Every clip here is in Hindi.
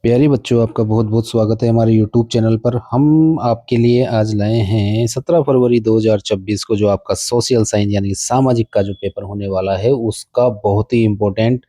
प्यारे बच्चों, आपका बहुत बहुत स्वागत है हमारे YouTube चैनल पर। हम आपके लिए आज लाए हैं 17 फरवरी 2026 को जो आपका सोशल साइंस यानी कि सामाजिक का जो पेपर होने वाला है उसका बहुत ही इम्पोर्टेंट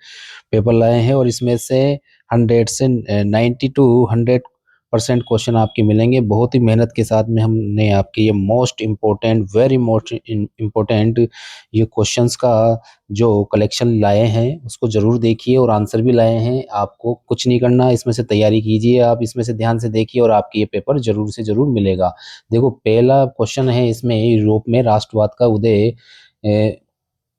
पेपर लाए हैं। और इसमें से 100 से 90 टू 100% क्वेश्चन आपके मिलेंगे। बहुत ही मेहनत के साथ में हमने आपके ये most important very most important ये क्वेश्चंस का जो कलेक्शन लाए हैं उसको ज़रूर देखिए और आंसर भी लाए हैं। आपको कुछ नहीं करना, इसमें से तैयारी कीजिए, आप इसमें से ध्यान से देखिए और आपके ये पेपर ज़रूर से ज़रूर मिलेगा। देखो, पहला क्वेश्चन है इसमें यूरोप में राष्ट्रवाद का उदय।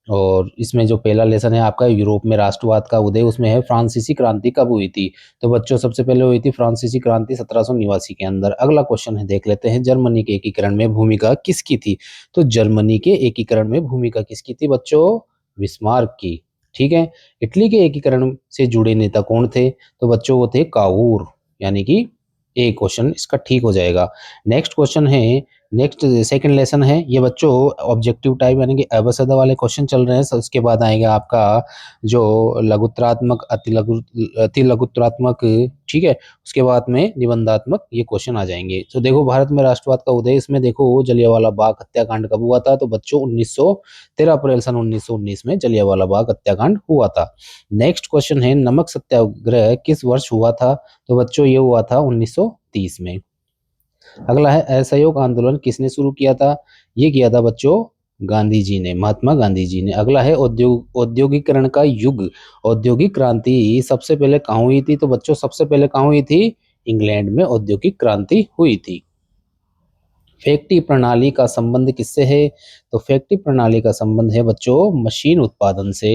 और इसमें जो पहला लेसन है आपका यूरोप में राष्ट्रवाद का उदय, उसमें है फ्रांसीसी क्रांति कब हुई थी। तो बच्चों, सबसे पहले हुई थी फ्रांसीसी क्रांति 1789 के अंदर। अगला क्वेश्चन है, देख लेते हैं, जर्मनी के एकीकरण में भूमिका किसकी थी। तो जर्मनी के एकीकरण में भूमिका किसकी थी बच्चों? बिस्मार्क की। ठीक है। इटली के एकीकरण से जुड़े नेता कौन थे? तो बच्चों वो थे काउर, यानी कि ए क्वेश्चन इसका ठीक हो जाएगा। नेक्स्ट क्वेश्चन है, नेक्स्ट सेकंड लेसन है ये बच्चों ऑब्जेक्टिव टाइप यानी कि अवसद वाले क्वेश्चन चल रहे हैं। so उसके बाद आएगा आपका जो लघुत्रात्मक अति लघुत्रात्मक। ठीक है। उसके बाद में निबंधात्मक ये क्वेश्चन आ जाएंगे। तो देखो, भारत में राष्ट्रवाद का उदय, इसमें देखो जलियांवाला बाग हत्याकांड कब हुआ था। तो बच्चों 13 अप्रैल सन 1919 में जलियांवाला बाग हत्याकांड हुआ था। नेक्स्ट क्वेश्चन है, नमक सत्याग्रह किस वर्ष हुआ था। तो बच्चों ये हुआ था 1930 में। अगला है, असहयोग आंदोलन किसने शुरू किया था। ये किया था बच्चों गांधी जी ने, महात्मा गांधी जी ने। अगला है औद्योगिकरण का युग। औद्योगिक क्रांति सबसे पहले कहाँ हुई थी। तो बच्चों सबसे पहले कहाँ हुई थी? इंग्लैंड में औद्योगिक क्रांति हुई थी। फैक्ट्री प्रणाली का संबंध किससे है। तो फैक्ट्री प्रणाली का संबंध है बच्चों मशीन उत्पादन से।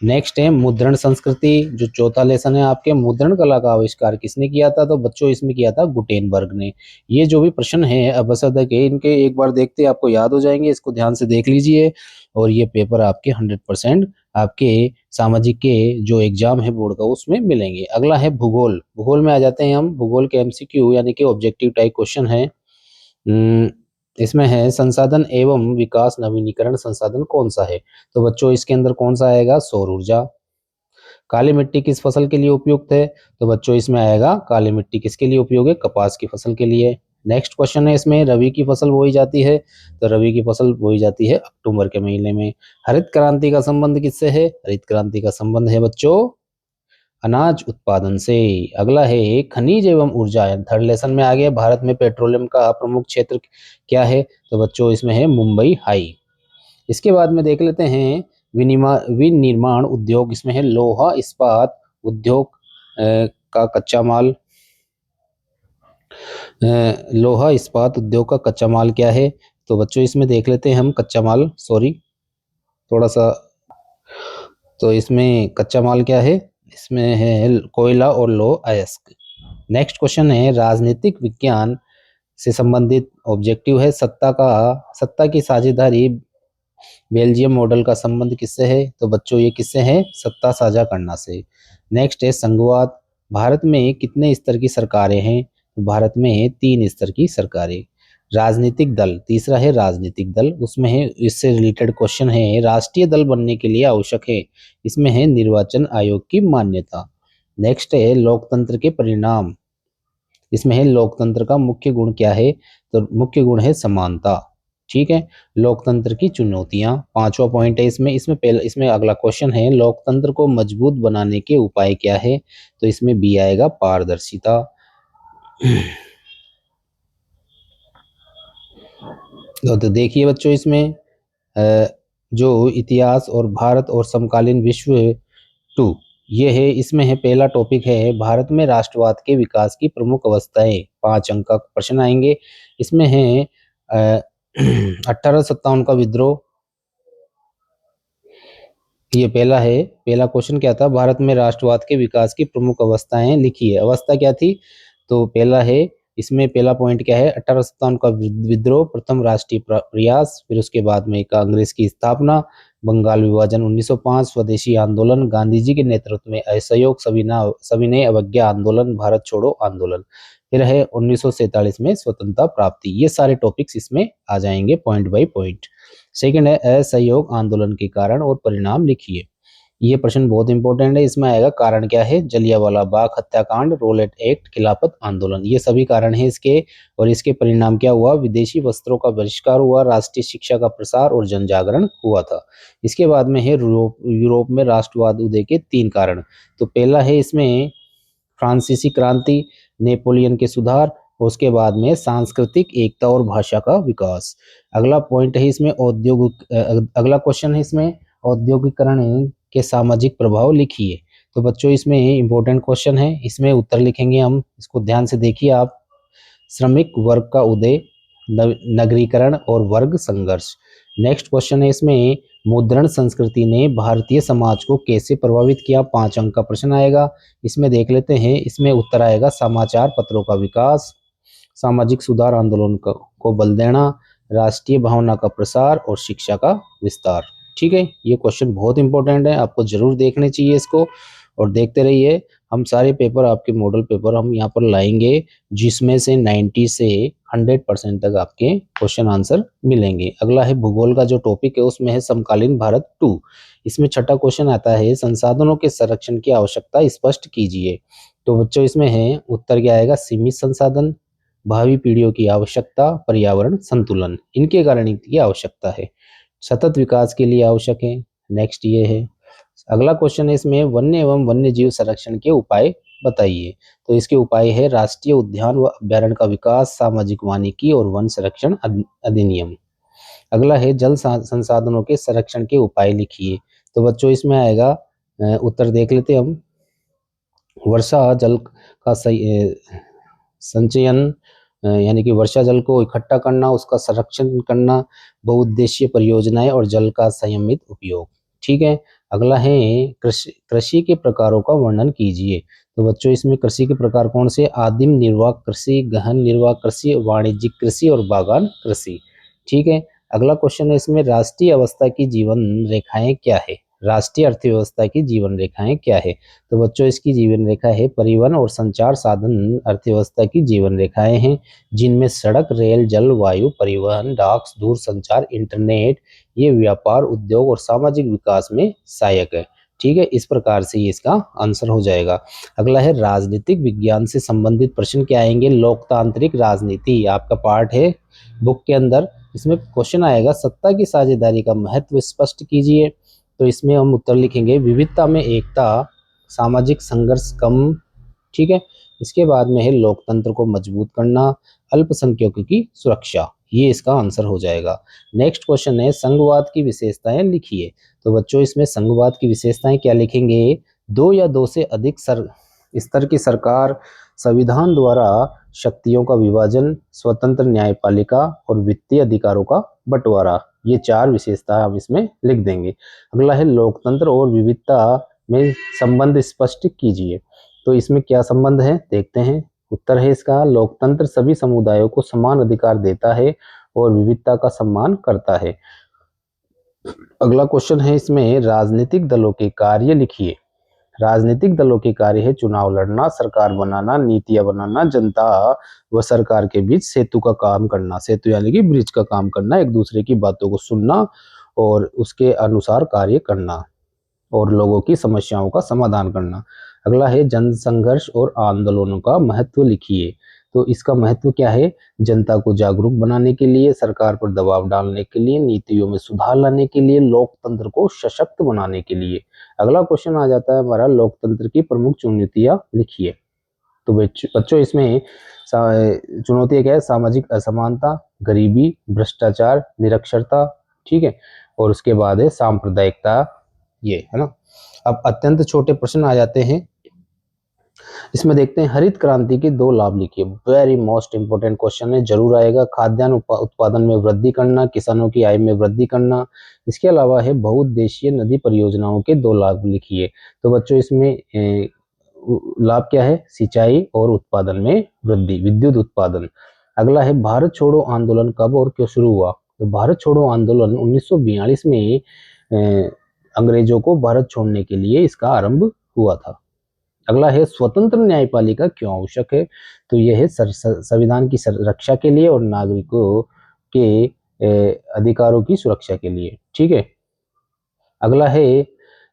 नेक्स्ट है मुद्रण संस्कृति, जो चौथा लेसन है आपके, मुद्रण कला का आविष्कार किसने किया था। तो बच्चों इसमें किया था गुटेनबर्ग ने। ये जो भी प्रश्न है अवसद के, इनके एक बार देखते आपको याद हो जाएंगे, इसको ध्यान से देख लीजिए और ये पेपर आपके 100% आपके सामाजिक के जो एग्जाम है बोर्ड का उसमें मिलेंगे। अगला है भूगोल। भूगोल में आ जाते हैं हम। भूगोल के MCQ यानी कि ऑब्जेक्टिव टाइप क्वेश्चन है। हम्म, इसमें है संसाधन एवं विकास नवीनीकरण संसाधन कौन सा है। तो बच्चों इसके अंदर कौन सा आएगा? सौर ऊर्जा। काली मिट्टी किस फसल के लिए उपयुक्त है। तो बच्चों इसमें आएगा काली मिट्टी किसके लिए उपयोग है? कपास की फसल के लिए। नेक्स्ट क्वेश्चन है इसमें, रबी की फसल बोई जाती है। तो रबी की फसल बोई जाती है अक्टूबर के महीने में। हरित क्रांति का संबंध किससे है। हरित क्रांति का संबंध है बच्चों अनाज उत्पादन से। अगला है खनिज एवं ऊर्जा। थर्ड लेसन में आ गया, भारत में पेट्रोलियम का प्रमुख क्षेत्र क्या है। तो बच्चों इसमें है मुंबई हाई। इसके बाद में देख लेते हैं विनिर्माण उद्योग। इसमें है लोहा इस्पात उद्योग का कच्चा माल। लोहा इस्पात उद्योग का कच्चा माल क्या है। तो बच्चों इसमें देख लेते हैं हम कच्चा माल, सॉरी थोड़ा सा, तो इसमें कच्चा माल क्या है? इसमें है कोयला और लौह अयस्क। नेक्स्ट क्वेश्चन है, राजनीतिक विज्ञान से संबंधित ऑब्जेक्टिव है सत्ता की साझेदारी बेल्जियम मॉडल का संबंध किससे है। तो बच्चों ये किससे है? सत्ता साझा करना से। नेक्स्ट है संघवाद। भारत में कितने स्तर की सरकारें हैं। तो भारत में है 3 स्तर की सरकारें। राजनीतिक दल, तीसरा है राजनीतिक दल, उसमें है इससे रिलेटेड क्वेश्चन है, राष्ट्रीय दल बनने के लिए आवश्यक है। इसमें है निर्वाचन आयोग की मान्यता। नेक्स्ट है लोकतंत्र के परिणाम। इसमें है लोकतंत्र का मुख्य गुण क्या है। तो मुख्य गुण है समानता। ठीक है। लोकतंत्र की चुनौतियां, पांचवा पॉइंट है इसमें। इसमें अगला क्वेश्चन है, लोकतंत्र को मजबूत बनाने के उपाय क्या है। तो इसमें बी आएगा पारदर्शिता। तो देखिए बच्चों, इसमें जो इतिहास और भारत और समकालीन विश्व 2 ये है। इसमें है पहला टॉपिक है भारत में राष्ट्रवाद के विकास की प्रमुख अवस्थाएं। 5 अंक का प्रश्न आएंगे। इसमें है 1857 का विद्रोह। ये पहला है, पहला क्वेश्चन क्या था, भारत में राष्ट्रवाद के विकास की प्रमुख अवस्थाएं लिखिए। अवस्था क्या थी। तो पहला है, इसमें पहला पॉइंट क्या है, 1857 का विद्रोह, प्रथम राष्ट्रीय प्रयास, फिर उसके बाद में कांग्रेस की स्थापना, बंगाल विभाजन 1905, स्वदेशी आंदोलन, गांधी जी के नेतृत्व में असहयोग, सविनय अवज्ञा आंदोलन, भारत छोड़ो आंदोलन, फिर है 1947 में स्वतंत्रता प्राप्ति। ये सारे टॉपिक्स इसमें आ जाएंगे पॉइंट बाय पॉइंट। सेकंड है असहयोग आंदोलन के कारण और परिणाम लिखिए। ये प्रश्न बहुत इंपॉर्टेंट है। इसमें आएगा कारण क्या है, जलियांवाला बाग हत्याकांड, रोलेट एक्ट, खिलाफत आंदोलन, ये सभी कारण हैं इसके। और इसके परिणाम क्या हुआ, विदेशी वस्त्रों का बहिष्कार हुआ, राष्ट्रीय शिक्षा का प्रसार और जन जागरण हुआ था। इसके बाद में है यूरोप में राष्ट्रवाद उदय के 3 कारण। तो पहला है इसमें फ्रांसीसी क्रांति, नेपोलियन के सुधार, उसके बाद में सांस्कृतिक एकता और भाषा का विकास। अगला पॉइंट है इसमें अगला क्वेश्चन है इसमें औद्योगिकरण के सामाजिक प्रभाव लिखिए। तो बच्चों इसमें इंपॉर्टेंट क्वेश्चन है, इसमें उत्तर लिखेंगे हम, इसको ध्यान से देखिए आप। श्रमिक वर्ग का उदय, नगरीकरण और वर्ग संघर्ष। नेक्स्ट क्वेश्चन है इसमें मुद्रण संस्कृति ने भारतीय समाज को कैसे प्रभावित किया, 5 अंक का प्रश्न आएगा। इसमें देख लेते हैं, इसमें उत्तर आएगा समाचार पत्रों का विकास, सामाजिक सुधार आंदोलन को बल देना, राष्ट्रीय भावना का प्रसार और शिक्षा का विस्तार। ठीक है, ये क्वेश्चन बहुत इंपॉर्टेंट है, आपको जरूर देखने चाहिए इसको और देखते रहिए। हम सारे पेपर, आपके मॉडल पेपर हम यहाँ पर लाएंगे जिसमें से 90 से 100% तक आपके क्वेश्चन आंसर मिलेंगे। अगला है भूगोल का जो टॉपिक है, उसमें है समकालीन भारत 2। इसमें छठा क्वेश्चन आता है संसाधनों के संरक्षण की आवश्यकता स्पष्ट कीजिए। तो बच्चों इसमें है उत्तर क्या आएगा, सीमित संसाधन, भावी पीढ़ियों की आवश्यकता, पर्यावरण संतुलन, इनके कारण इनकी आवश्यकता है, सतत विकास के लिए आवश्यक है। नेक्स्ट ये है, अगला क्वेश्चन है इसमें वन्य एवं वन्य जीव संरक्षण के उपाय बताइए। तो इसके उपाय है राष्ट्रीय उद्यान व अभ्यारण्य का विकास, सामाजिक वानिकी और वन संरक्षण अधिनियम। अगला है जल संसाधनों के संरक्षण के उपाय लिखिए। तो बच्चों इसमें आएगा उत्तर देख लेते हम, वर्षा जल का संचयन, यानी कि वर्षा जल को इकट्ठा करना, उसका संरक्षण करना, बहुउद्देशीय परियोजनाएं और जल का संयमित उपयोग। ठीक है, अगला है कृषि के प्रकारों का वर्णन कीजिए। तो बच्चों इसमें कृषि के प्रकार कौन से, आदिम निर्वाह कृषि, गहन निर्वाह कृषि, वाणिज्यिक कृषि और बागान कृषि। ठीक है, अगला क्वेश्चन है इसमें राष्ट्रीय अवस्था की जीवन रेखाएं क्या है, राष्ट्रीय अर्थव्यवस्था की जीवन रेखाएं क्या है। तो बच्चों इसकी जीवन रेखा है परिवहन और संचार साधन अर्थव्यवस्था की जीवन रेखाएं हैं, जिनमें सड़क, रेल, जल, वायु परिवहन, डाक, दूर संचार, इंटरनेट, ये व्यापार, उद्योग और सामाजिक विकास में सहायक है। ठीक है, इस प्रकार से ये इसका आंसर हो जाएगा। अगला है राजनीतिक विज्ञान से संबंधित प्रश्न क्या आएंगे, लोकतांत्रिक राजनीति आपका पार्ट है बुक के अंदर। इसमें क्वेश्चन आएगा सत्ता की साझेदारी का महत्व स्पष्ट कीजिए। तो इसमें हम उत्तर लिखेंगे विविधता में एकता, सामाजिक संघर्ष कम। ठीक है, इसके बाद में है लोकतंत्र को मजबूत करना, अल्पसंख्यकों की सुरक्षा, ये इसका आंसर हो जाएगा। नेक्स्ट क्वेश्चन है संघवाद की विशेषताएं लिखिए। तो बच्चों इसमें संघवाद की विशेषताएं क्या लिखेंगे, 2 या 2 से अधिक स्तर की सरकार, संविधान द्वारा शक्तियों का विभाजन, स्वतंत्र न्यायपालिका और वित्तीय अधिकारों का बंटवारा, ये 4 विशेषता हम इसमें लिख देंगे। अगला है लोकतंत्र और विविधता में संबंध स्पष्ट कीजिए। तो इसमें क्या संबंध है देखते हैं। उत्तर है इसका लोकतंत्र सभी समुदायों को समान अधिकार देता है और विविधता का सम्मान करता है। अगला क्वेश्चन है इसमें राजनीतिक दलों के कार्य लिखिए। राजनीतिक दलों के कार्य है चुनाव लड़ना, सरकार बनाना, नीतियां बनाना, जनता व सरकार के बीच सेतु का काम करना, सेतु यानी कि ब्रिज का काम करना, एक दूसरे की बातों को सुनना और उसके अनुसार कार्य करना और लोगों की समस्याओं का समाधान करना। अगला है जन संघर्ष और आंदोलनों का महत्व लिखिए। तो इसका महत्व क्या है, जनता को जागरूक बनाने के लिए, सरकार पर दबाव डालने के लिए, नीतियों में सुधार लाने के लिए, लोकतंत्र को सशक्त बनाने के लिए। अगला क्वेश्चन आ जाता है हमारा लोकतंत्र की प्रमुख चुनौतियां लिखिए। तो बच्चों इसमें चुनौतियां क्या है, सामाजिक असमानता, गरीबी, भ्रष्टाचार, निरक्षरता। ठीक है, और उसके बाद है सांप्रदायिकता, ये है ना। अब अत्यंत छोटे प्रश्न आ जाते हैं, इसमें देखते हैं हरित क्रांति के 2 लाभ लिखिए। वेरी मोस्ट इंपोर्टेंट क्वेश्चन है, जरूर आएगा। खाद्यान्न उत्पादन में वृद्धि करना, किसानों की आय में वृद्धि करना। इसके अलावा है बहुउद्देशीय नदी परियोजनाओं के 2 लाभ लिखिए। तो बच्चों इसमें लाभ क्या है, सिंचाई और उत्पादन में वृद्धि, विद्युत उत्पादन। अगला है भारत छोड़ो आंदोलन कब और क्यों शुरू हुआ। तो भारत छोड़ो आंदोलन 1942 में अंग्रेजों को भारत छोड़ने के लिए इसका आरंभ हुआ था। अगला है स्वतंत्र न्यायपालिका क्यों आवश्यक है। तो यह है संविधान की रक्षा के लिए और नागरिकों के अधिकारों की सुरक्षा के लिए। ठीक है, अगला है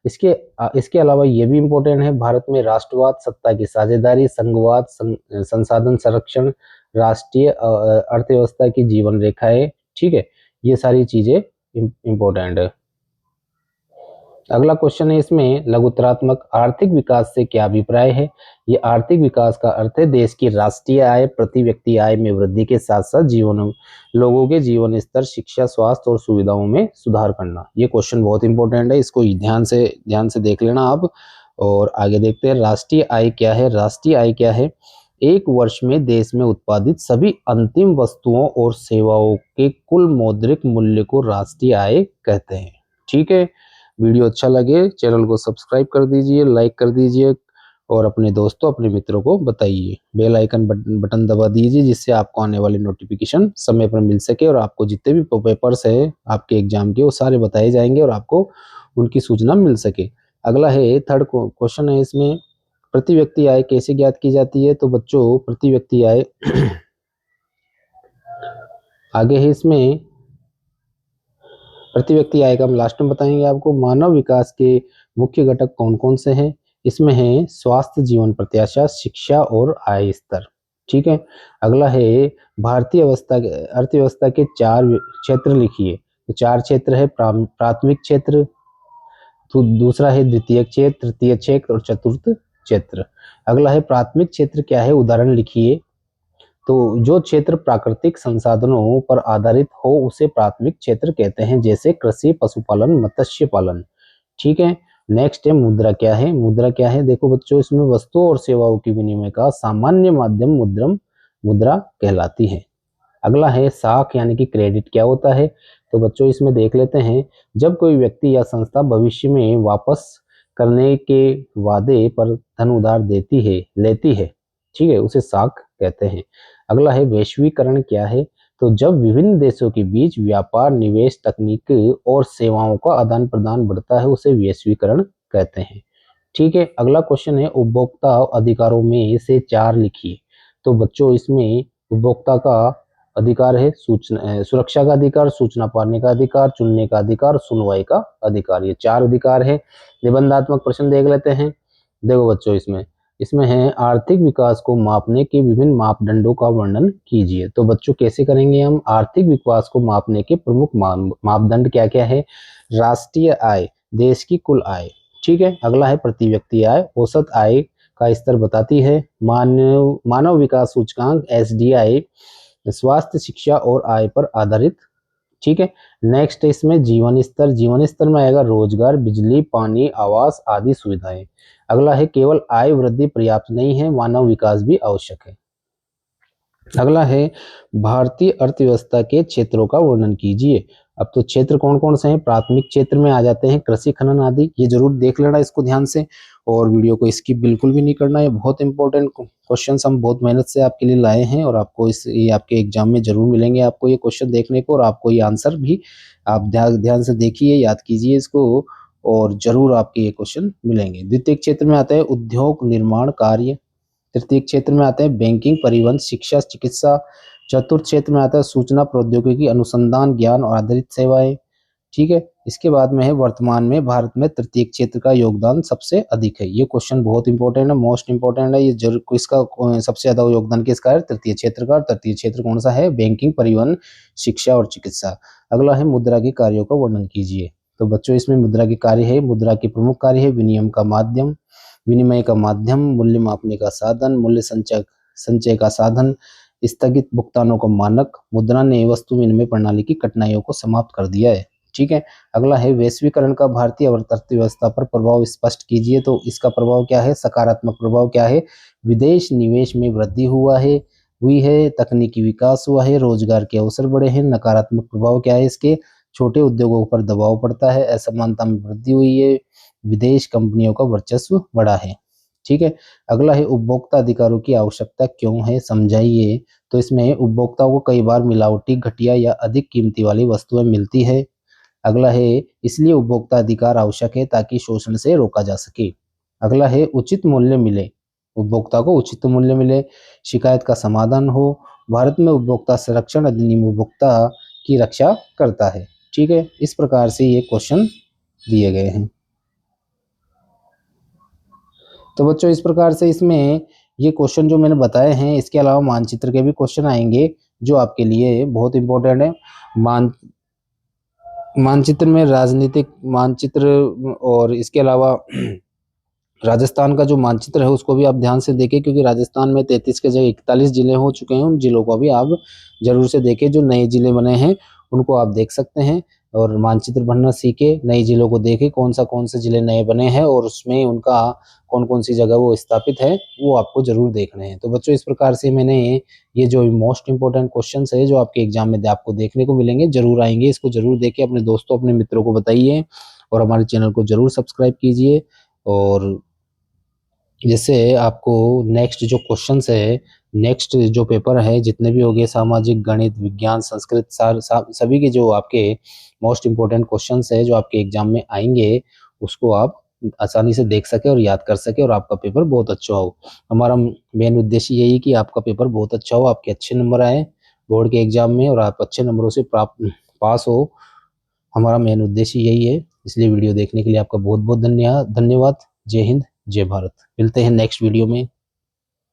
इसके अलावा ये भी इम्पोर्टेंट है, भारत में राष्ट्रवाद, सत्ता की साझेदारी, संघवाद, संसाधन संरक्षण, राष्ट्रीय अर्थव्यवस्था की जीवन रेखाएं, ठीक है, ये सारी चीजें इम्पोर्टेंट है। अगला क्वेश्चन है इसमें, लघुतरात्मक आर्थिक विकास से क्या अभिप्राय है। ये आर्थिक विकास का अर्थ है देश की राष्ट्रीय आय, प्रति व्यक्ति आय में वृद्धि के साथ साथ लोगों के जीवन स्तर, शिक्षा, स्वास्थ्य और सुविधाओं में सुधार करना। ये क्वेश्चन बहुत इंपॉर्टेंट है, इसको ध्यान से देख लेना आप। और आगे देखते हैं, राष्ट्रीय आय क्या है। राष्ट्रीय आय क्या है, एक वर्ष में देश में उत्पादित सभी अंतिम वस्तुओं और सेवाओं के कुल मौद्रिक मूल्य को राष्ट्रीय आय कहते हैं। ठीक है, वीडियो अच्छा लगे चैनल को सब्सक्राइब कर दीजिए, लाइक कर दीजिए और अपने दोस्तों, अपने मित्रों को बताइए। बेल आइकन बटन दबा दीजिए जिससे आपको आने वाली नोटिफिकेशन समय पर मिल सके और आपको जितने भी पेपर्स है आपके एग्जाम के वो सारे बताए जाएंगे और आपको उनकी सूचना मिल सके। अगला है थर्ड क्वेश्चन है इसमें, प्रति व्यक्ति आय कैसे ज्ञात की जाती है। तो बच्चों, प्रति व्यक्ति आय आगे है इसमें, प्रति व्यक्ति आय का हम लास्ट में बताएंगे आपको। मानव विकास के मुख्य घटक कौन कौन से हैं, इसमें है स्वास्थ्य, जीवन प्रत्याशा, शिक्षा और आय स्तर। ठीक है, अगला है भारतीय अर्थव्यवस्था के 4 क्षेत्र लिखिए। तो 4 क्षेत्र है, प्राथमिक क्षेत्र, तो दूसरा है द्वितीय क्षेत्र, तृतीय क्षेत्र और चतुर्थ क्षेत्र। अगला है प्राथमिक क्षेत्र क्या है, उदाहरण लिखिए। तो जो क्षेत्र प्राकृतिक संसाधनों पर आधारित हो उसे प्राथमिक क्षेत्र कहते हैं, जैसे कृषि, पशुपालन, मत्स्य पालन। ठीक है, नेक्स्ट है मुद्रा क्या है। मुद्रा क्या है, देखो बच्चों, इसमें वस्तुओं और सेवाओं की विनिमय का सामान्य माध्यम मुद्रा कहलाती है। अगला है साख यानी कि क्रेडिट क्या होता है। तो बच्चों इसमें देख लेते हैं, जब कोई व्यक्ति या संस्था भविष्य में वापस करने के वादे पर धन उधार लेती है, ठीक है, उसे साख कहते हैं। अगला है वैश्वीकरण क्या है। तो जब विभिन्न देशों के बीच व्यापार, निवेश, तकनीक और सेवाओं का आदान प्रदान बढ़ता है उसे वैश्वीकरण कहते हैं। ठीक है, अगला क्वेश्चन है उपभोक्ता अधिकारों में से 4 लिखिए। तो बच्चों इसमें उपभोक्ता का अधिकार है सुरक्षा का अधिकार, सूचना पाने का अधिकार, चुनने का अधिकार, सुनवाई का अधिकार। ये 4 अधिकार है। निबंधात्मक प्रश्न देख लेते हैं। देखो बच्चों, इसमें है आर्थिक विकास को मापने के विभिन्न मापदंडों का वर्णन कीजिए। तो बच्चों कैसे करेंगे हम, आर्थिक विकास को मापने के प्रमुख मापदंड क्या क्या है। राष्ट्रीय आय, देश की कुल आय। ठीक है, अगला है प्रति व्यक्ति आय, औसत आय का स्तर बताती है। मानव विकास सूचकांक SDI स्वास्थ्य, शिक्षा और आय पर आधारित। ठीक है, नेक्स्ट इसमें जीवन स्तर। जीवन स्तर में आएगा रोजगार, बिजली, पानी, आवास आदि सुविधाएं। अगला है केवल आय वृद्धि पर्याप्त नहीं है, मानव विकास भी आवश्यक है। अगला है भारतीय अर्थव्यवस्था के क्षेत्रों का वर्णन कीजिए। अब तो क्षेत्र कौन कौन से हैं, प्राथमिक क्षेत्र में आ जाते हैं कृषि, खनन आदि। ये जरूर देख लेना इसको ध्यान से और वीडियो को स्किप बिल्कुल भी नहीं करना। ये बहुत इंपॉर्टेंट क्वेश्चंस हम बहुत मेहनत से आपके लिए लाए हैं और आपको ये आपके एग्जाम में जरूर मिलेंगे आपको ये क्वेश्चन देखने को, और आपको ये आंसर भी आप ध्यान से देखिए, याद कीजिए इसको और जरूर आपके ये क्वेश्चन मिलेंगे। द्वितीय क्षेत्र में आता है उद्योग, निर्माण कार्य। तृतीय क्षेत्र में आते हैं बैंकिंग, परिवहन, शिक्षा, चिकित्सा। चतुर्थ क्षेत्र में आता है सूचना प्रौद्योगिकी, अनुसंधान, ज्ञान और आधारित सेवाएं। ठीक है, इसके बाद में है वर्तमान में भारत में तृतीय क्षेत्र का योगदान सबसे अधिक है। ये क्वेश्चन बहुत इंपॉर्टेंट है, मोस्ट इंपॉर्टेंट है ये जरूर। इसका सबसे ज्यादा योगदान किसका है, तृतीय क्षेत्र का। तृतीय क्षेत्र कौन सा है, बैंकिंग, परिवहन, शिक्षा और चिकित्सा। अगला है मुद्रा के कार्यों का वर्णन कीजिए। तो बच्चों इसमें मुद्रा के कार्य है, मुद्रा के प्रमुख कार्य है विनिमय का माध्यम, मूल्य मापने का साधन, मूल्य संचय का साधन, स्थगित भुगतानों का मानक। मुद्रा ने वस्तु विनिमय प्रणाली की कठिनाइयों को समाप्त कर दिया है। ठीक है, अगला है वैश्वीकरण का भारतीय अर्थव्यवस्था पर प्रभाव स्पष्ट कीजिए। तो इसका प्रभाव क्या है, सकारात्मक प्रभाव क्या है, विदेश निवेश में वृद्धि हुई है, तकनीकी विकास हुआ है, रोजगार के अवसर बढ़े हैं। नकारात्मक प्रभाव क्या है इसके, छोटे उद्योगों पर दबाव पड़ता है, असमानता में वृद्धि हुई है, विदेश कंपनियों का वर्चस्व बढ़ा है। ठीक है, अगला है उपभोक्ता अधिकारों की आवश्यकता क्यों है, समझाइए। तो इसमें उपभोक्ताओं को कई बार मिलावटी, घटिया या अधिक कीमती वाली वस्तुएं मिलती है। अगला है इसलिए उपभोक्ता अधिकार आवश्यक है ताकि शोषण से रोका जा सके। अगला है उचित मूल्य मिले, उपभोक्ता को उचित मूल्य मिले, शिकायत का समाधान हो। भारत में उपभोक्ता संरक्षण अधिनियम उपभोक्ता की रक्षा करता है। ठीक है, इस प्रकार से ये क्वेश्चन दिए गए हैं। तो बच्चों इस प्रकार से इसमें ये क्वेश्चन जो मैंने बताए हैं, इसके अलावा मानचित्र के भी क्वेश्चन आएंगे जो आपके लिए बहुत इंपॉर्टेंट है। मानचित्र में राजनीतिक मानचित्र और इसके अलावा राजस्थान का जो मानचित्र है उसको भी आप ध्यान से देखें, क्योंकि राजस्थान में 33 के जगह 41 जिले हो चुके हैं। उन जिलों को भी आप जरूर से देखें, जो नए जिले बने हैं उनको आप देख सकते हैं और मानचित्र बनना सीखे, नए जिलों को देखें कौन से जिले नए बने हैं और उसमें उनका कौन कौन सी जगह वो स्थापित है, वो आपको जरूर देखने हैं। तो बच्चों इस प्रकार से मैंने ये जो मोस्ट इंपॉर्टेंट क्वेश्चन है जो आपके एग्जाम में आपको देखने को मिलेंगे, जरूर आएंगे, इसको जरूर देखें, अपने दोस्तों अपने मित्रों को बताइए और हमारे चैनल को जरूर सब्सक्राइब कीजिए। और जैसे आपको नेक्स्ट जो क्वेश्चंस है, नेक्स्ट जो पेपर है, जितने भी हो गए सामाजिक, गणित, विज्ञान, संस्कृत, सभी के जो आपके मोस्ट इंपॉर्टेंट क्वेश्चंस है जो आपके एग्जाम में आएंगे, उसको आप आसानी से देख सके और याद कर सके और आपका पेपर बहुत अच्छा हो। हमारा मेन उद्देश्य यही कि आपका पेपर बहुत अच्छा हो, आपके अच्छे नंबर आए बोर्ड के एग्जाम में और आप अच्छे नंबरों से प्राप्त पास हो। हमारा मेन उद्देश्य यही है। इसलिए वीडियो देखने के लिए आपका बहुत बहुत धन्यवाद। जय हिंद, जय भारत। मिलते हैं नेक्स्ट वीडियो में।